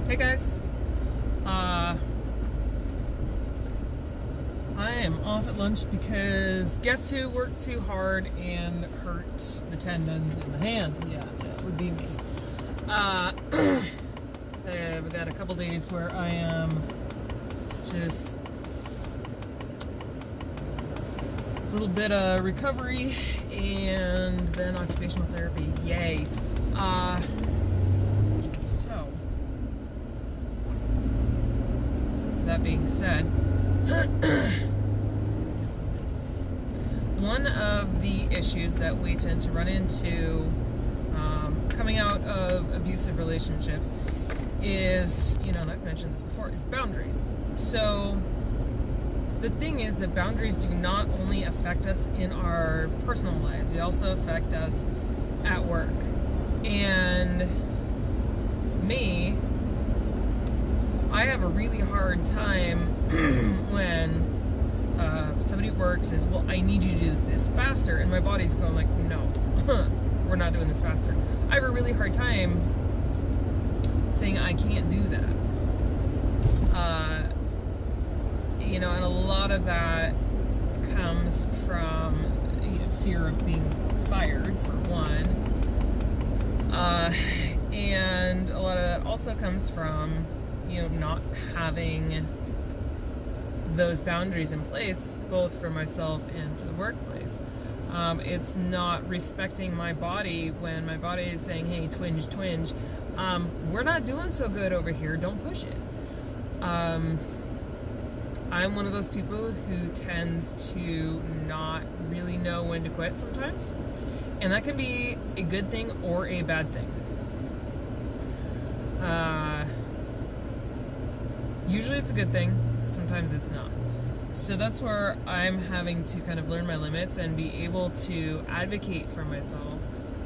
Hey guys, I am off at lunch because guess who worked too hard and hurt the tendons in the hand? Yeah, that would be me. I've got a couple days where I am just a little bit of recovery and then occupational therapy. Yay. So, that being said, one of the issues that we tend to run into coming out of abusive relationships is, and I've mentioned this before, is boundaries. So the thing is that boundaries do not only affect us in our personal lives, they also affect us at work. And me, I have a really hard time when somebody at work says, well, I need you to do this faster, and my body's going like, no, we're not doing this faster. I have a really hard time saying I can't do that. And a lot of that comes from fear of being fired, for one. And a lot of that also comes from, not having those boundaries in place, both for myself and for the workplace. It's not respecting my body when my body is saying, hey, twinge, twinge. We're not doing so good over here. Don't push it. I'm one of those people who tends to not really know when to quit sometimes. And that can be a good thing or a bad thing. Usually it's a good thing. Sometimes it's not. So that's where I'm having to kind of learn my limits and be able to advocate for myself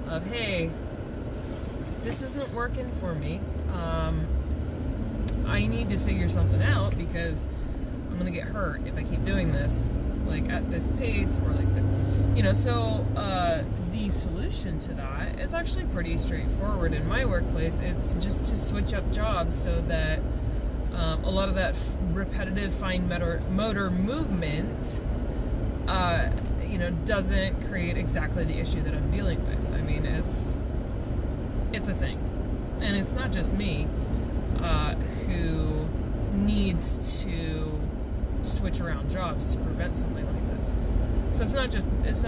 of, hey, this isn't working for me. I need to figure something out because I'm going to get hurt if I keep doing this, like at this pace or like that. So the solution to that is actually pretty straightforward in my workplace. It's just to switch up jobs so that a lot of that repetitive fine motor movement, doesn't create exactly the issue that I'm dealing with. I mean, it's a thing. And it's not just me who needs to switch around jobs to prevent something like this. So it's not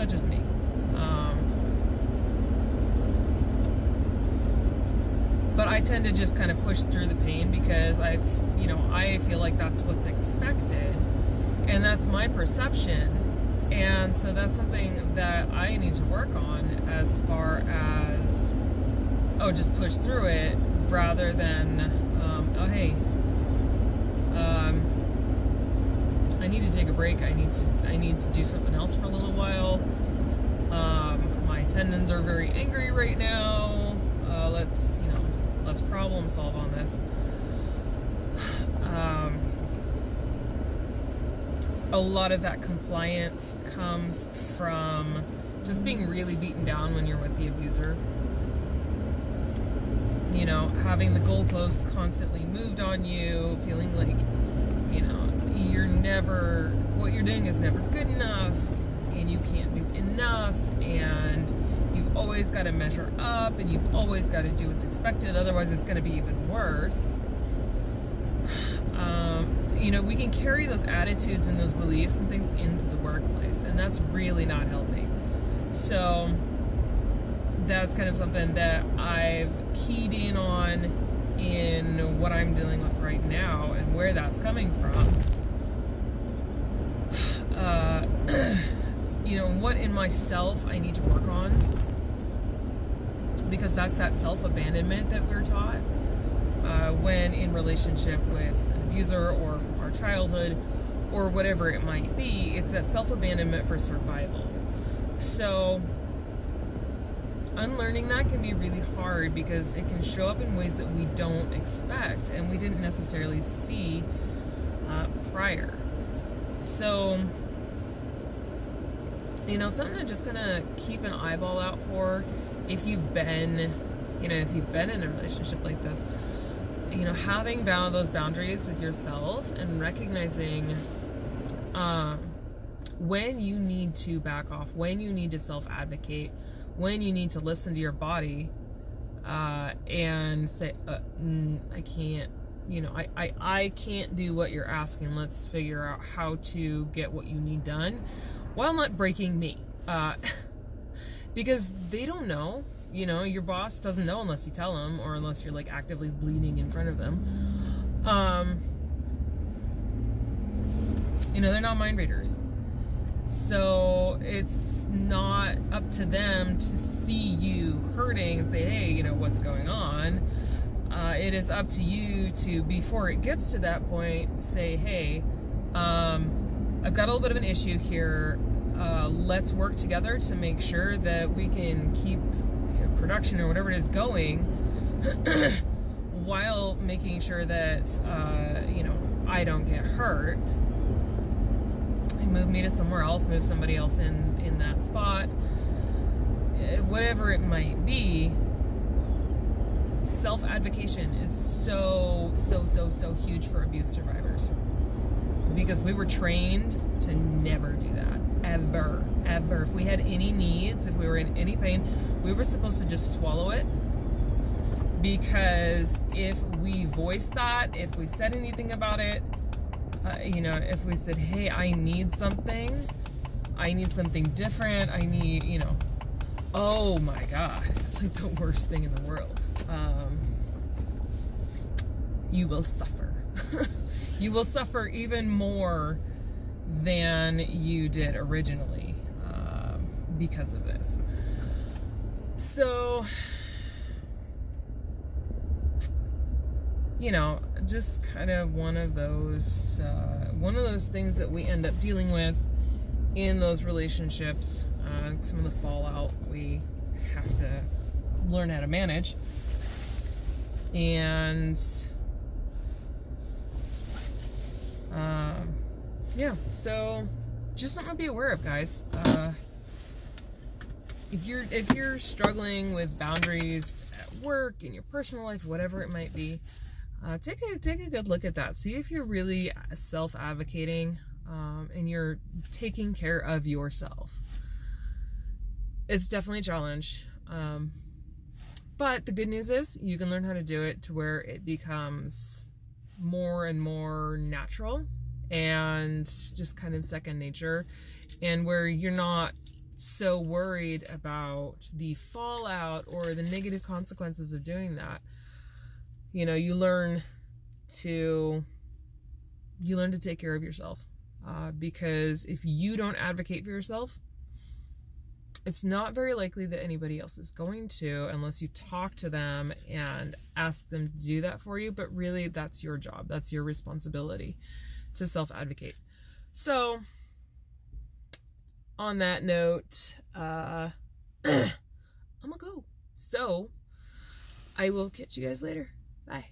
just me. But I tend to just kind of push through the pain because I feel like that's what's expected, and that's my perception, and so that's something that I need to work on as far as, just push through it rather than, hey, I need to take a break. I need to do something else for a little while. My tendons are very angry right now. Let's problem solve on this. A lot of that compliance comes from just being really beaten down when you're with the abuser. Having the goalposts constantly moved on you, feeling like, what you're doing is never good enough, and you can't do enough, and you've always got to measure up, and you've always got to do what's expected, otherwise it's going to be even worse. We can carry those attitudes and those beliefs and things into the workplace, and that's really not healthy. So that's kind of something that I've keyed in on in what I'm dealing with right now and where that's coming from. What in myself I need to work on, because that's that self-abandonment that we're taught when in relationship with an abuser or from our childhood or whatever it might be. It's that self-abandonment for survival. So unlearning that can be really hard because it can show up in ways that we don't expect and we didn't necessarily see prior. So, something to just kind of keep an eyeball out for if you've been in a relationship like this. having those boundaries with yourself and recognizing when you need to back off, when you need to self-advocate, when you need to listen to your body and say, I can't, I can't do what you're asking. Let's figure out how to get what you need done while not breaking me. Because they don't know. Your boss doesn't know unless you tell them, or unless you're like actively bleeding in front of them. They're not mind readers. So it's not up to them to see you hurting and say, hey, what's going on. It is up to you to, before it gets to that point, say, hey, I've got a little bit of an issue here. Let's work together to make sure that we can keep production or whatever it is going while making sure that, I don't get hurt. Move me to somewhere else, move somebody else in that spot. Whatever it might be, self-advocation is so huge for abuse survivors. Because we were trained to never do that. Ever. If we had any needs, if we were in any pain, we were supposed to just swallow it. Because if we voiced that, if we said anything about it, if we said, hey, I need something different, I need, oh my God, it's like the worst thing in the world. You will suffer. You will suffer even more than you did originally because of this. So, just kind of one of those things that we end up dealing with in those relationships. Some of the fallout we have to learn how to manage. And so just something to be aware of, guys. If you're struggling with boundaries at work, in your personal life, whatever it might be, take a good look at that. See if you're really self-advocating and you're taking care of yourself. It's definitely a challenge. But the good news is you can learn how to do it to where it becomes more and more natural and just kind of second nature, and where you're not so worried about the fallout or the negative consequences of doing that. You learn to take care of yourself, because if you don't advocate for yourself, it's not very likely that anybody else is going to, unless you talk to them and ask them to do that for you. But really, that's your job. That's your responsibility to self-advocate. So, on that note, I'm gonna go. So, I will catch you guys later. Bye.